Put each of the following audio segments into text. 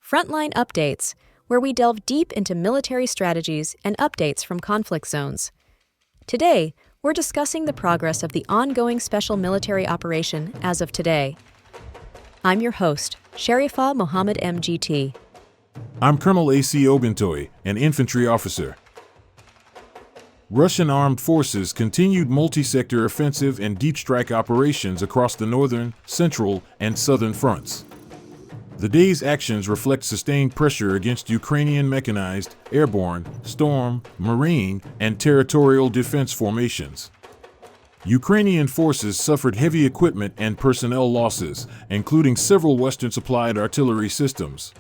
Frontline Updates, where we delve deep into military strategies and updates from conflict zones. Today, we're discussing the progress of the ongoing special military operation as of today. I'm your host, Sharifa Mohammed MGT. I'm Colonel A.C. Oguntoye, an infantry officer. Russian armed forces continued multi-sector offensive and deep strike operations across the northern, central, and southern fronts. The day's actions reflect sustained pressure against Ukrainian mechanized, airborne, storm, marine, and territorial defense formations. Ukrainian forces suffered heavy equipment and personnel losses, including several Western-supplied artillery systems.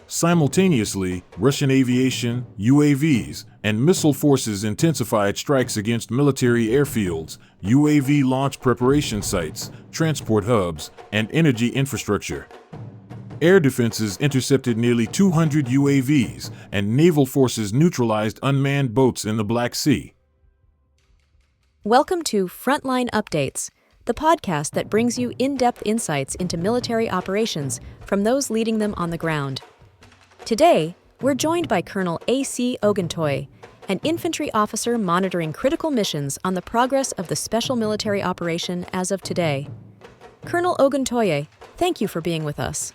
Simultaneously, Russian aviation, UAVs, and missile forces intensified strikes against military airfields, UAV launch preparation sites, transport hubs, and energy infrastructure. Air defenses intercepted nearly 200 UAVs, and naval forces neutralized unmanned boats in the Black Sea. Welcome to Frontline Updates, the podcast that brings you in-depth insights into military operations from those leading them on the ground. Today, we're joined by Colonel A.C. Oguntoye, an infantry officer monitoring critical missions on the progress of the special military operation as of today. Colonel Oguntoye, thank you for being with us.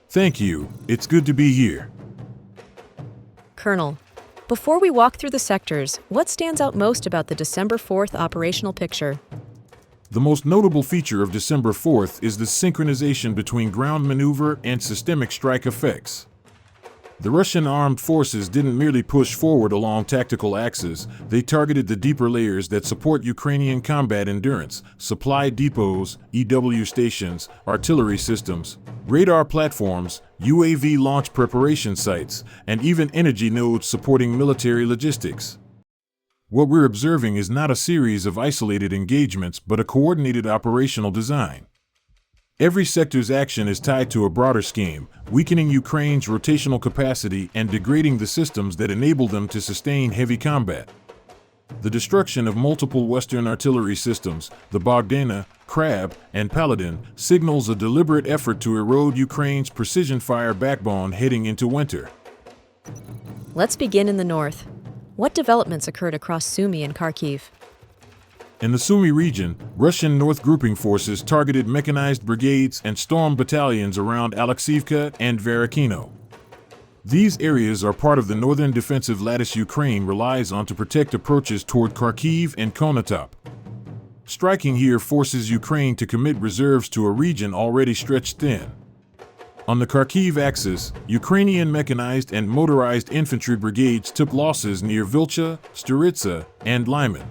Thank you. It's good to be here. Colonel, before we walk through the sectors, what stands out most about the December 4th operational picture? The most notable feature of December 4th is the synchronization between ground maneuver and systemic strike effects. The Russian armed forces didn't merely push forward along tactical axes, they targeted the deeper layers that support Ukrainian combat endurance: supply depots, EW stations, artillery systems, radar platforms, UAV launch preparation sites, and even energy nodes supporting military logistics. What we're observing is not a series of isolated engagements, but a coordinated operational design. Every sector's action is tied to a broader scheme, weakening Ukraine's rotational capacity and degrading the systems that enable them to sustain heavy combat. The destruction of multiple Western artillery systems, the Bogdana, Crab, and Paladin, signals a deliberate effort to erode Ukraine's precision fire backbone heading into winter. Let's begin in the north. What developments occurred across Sumy and Kharkiv? In the Sumy region, Russian North grouping forces targeted mechanized brigades and storm battalions around Alexivka and Varakino. These areas are part of the northern defensive lattice Ukraine relies on to protect approaches toward Kharkiv and Konotop. Striking here forces Ukraine to commit reserves to a region already stretched thin. On the Kharkiv axis, Ukrainian mechanized and motorized infantry brigades took losses near Vilcha, Staritsa, and Lyman.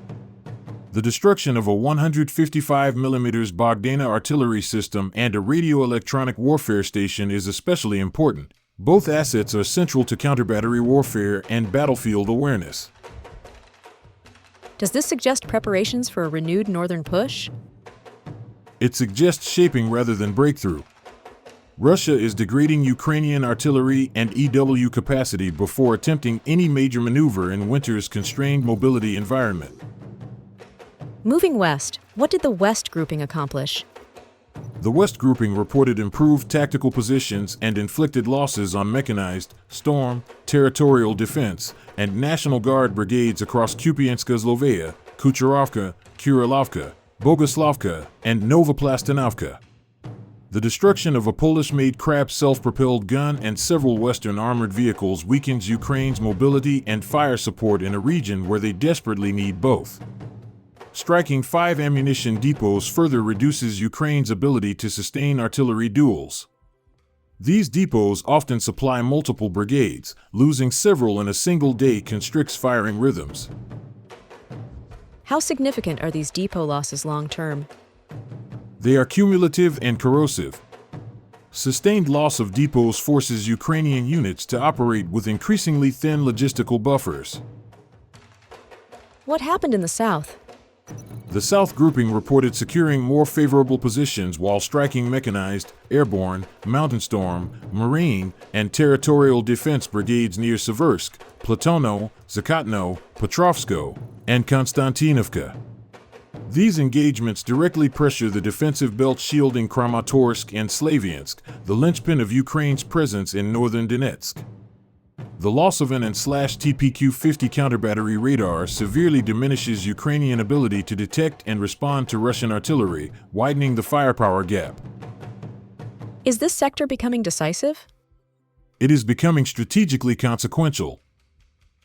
The destruction of a 155mm Bogdana artillery system and a radio-electronic warfare station is especially important. Both assets are central to counter-battery warfare and battlefield awareness. Does this suggest preparations for a renewed northern push? It suggests shaping rather than breakthrough. Russia is degrading Ukrainian artillery and EW capacity before attempting any major maneuver in winter's constrained mobility environment. Moving west, what did the West grouping accomplish? The West grouping reported improved tactical positions and inflicted losses on mechanized, storm, territorial defense, and National Guard brigades across Kupianska Zlovaya, Kucherovka, Kurilovka, Bogoslavka, and Novoplastanovka. The destruction of a Polish-made Crab self-propelled gun and several Western armored vehicles weakens Ukraine's mobility and fire support in a region where they desperately need both. Striking 5 ammunition depots further reduces Ukraine's ability to sustain artillery duels. These depots often supply multiple brigades; losing several in a single day constricts firing rhythms. How significant are these depot losses long-term? They are cumulative and corrosive. Sustained loss of depots forces Ukrainian units to operate with increasingly thin logistical buffers. What happened in the south? The South grouping reported securing more favorable positions while striking mechanized, airborne, mountain storm, marine, and territorial defense brigades near Seversk, Platono, Zakotno, Petrovsko, and Konstantinovka. These engagements directly pressure the defensive belt shielding Kramatorsk and Slaviansk, the linchpin of Ukraine's presence in northern Donetsk. The loss of an TPQ-50 counterbattery radar severely diminishes Ukrainian ability to detect and respond to Russian artillery, widening the firepower gap. Is this sector becoming decisive? It is becoming strategically consequential.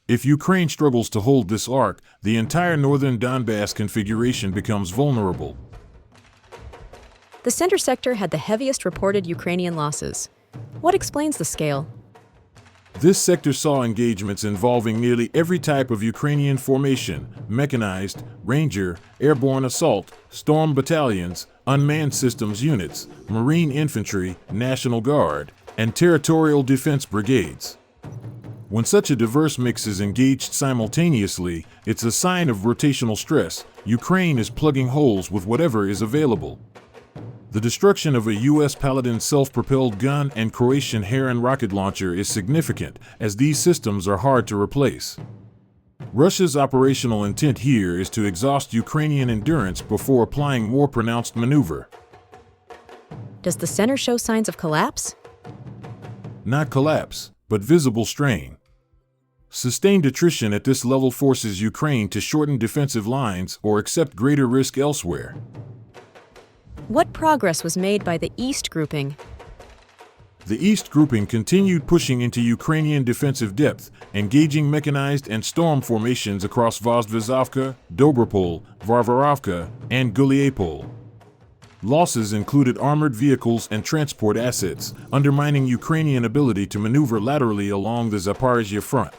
If Ukraine struggles to hold this arc, the entire northern Donbass configuration becomes vulnerable. The center sector had the heaviest reported Ukrainian losses. What explains the scale? This sector saw engagements involving nearly every type of Ukrainian formation: mechanized, ranger, airborne assault, storm battalions, unmanned systems units, marine infantry, National Guard, and territorial defense brigades. When such a diverse mix is engaged simultaneously, it's a sign of rotational stress. Ukraine is plugging holes with whatever is available. The destruction of a U.S. Paladin self-propelled gun and Croatian Heron rocket launcher is significant, as these systems are hard to replace. Russia's operational intent here is to exhaust Ukrainian endurance before applying more pronounced maneuver. Does the center show signs of collapse? Not collapse, but visible strain. Sustained attrition at this level forces Ukraine to shorten defensive lines or accept greater risk elsewhere. What progress was made by the East grouping? The East grouping continued pushing into Ukrainian defensive depth, engaging mechanized and storm formations across Vozdvizovka, Dobropol, Varvarovka, and Guliapol. Losses included armored vehicles and transport assets, undermining Ukrainian ability to maneuver laterally along the Zaporizhzhia front.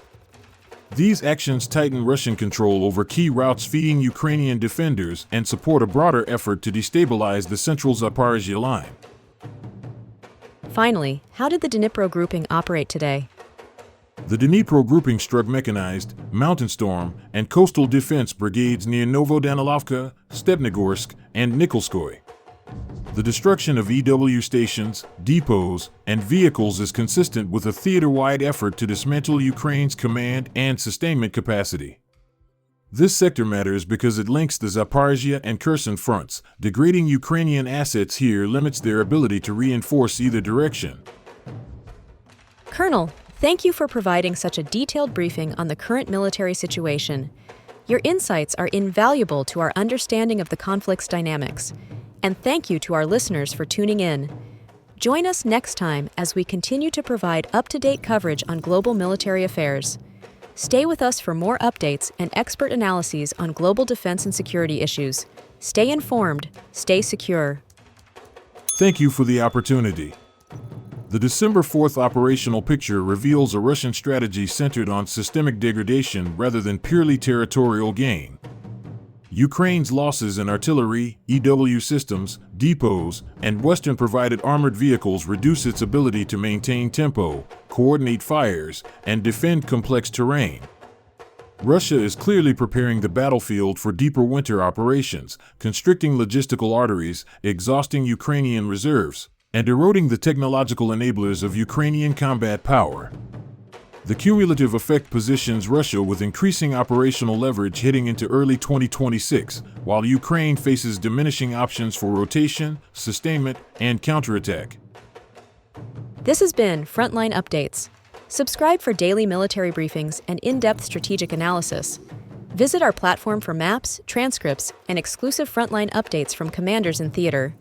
These actions tighten Russian control over key routes, feeding Ukrainian defenders, and support a broader effort to destabilize the central Zaporizhzhia line. Finally, how did the Dnipro grouping operate today? The Dnipro grouping struck mechanized, mountain storm, and coastal defense brigades near Novodanilovka, Stepnogorsk, and Nikolskoye. The destruction of EW stations, depots, and vehicles is consistent with a theater-wide effort to dismantle Ukraine's command and sustainment capacity. This sector matters because it links the Zaporizhzhia and Kherson fronts. Degrading Ukrainian assets here limits their ability to reinforce either direction. Colonel, thank you for providing such a detailed briefing on the current military situation. Your insights are invaluable to our understanding of the conflict's dynamics. And thank you to our listeners for tuning in. Join us next time as we continue to provide up-to-date coverage on global military affairs. Stay with us for more updates and expert analyses on global defense and security issues. Stay informed, stay secure. Thank you for the opportunity. The December 4th operational picture reveals a Russian strategy centered on systemic degradation rather than purely territorial gain. Ukraine's losses in artillery, EW systems, depots, and Western-provided armored vehicles reduce its ability to maintain tempo, coordinate fires, and defend complex terrain. Russia is clearly preparing the battlefield for deeper winter operations, constricting logistical arteries, exhausting Ukrainian reserves, and eroding the technological enablers of Ukrainian combat power. The cumulative effect positions Russia with increasing operational leverage heading into early 2026, while Ukraine faces diminishing options for rotation, sustainment, and counterattack. This has been Frontline Updates. Subscribe for daily military briefings and in-depth strategic analysis. Visit our platform for maps, transcripts, and exclusive Frontline updates from commanders in theater.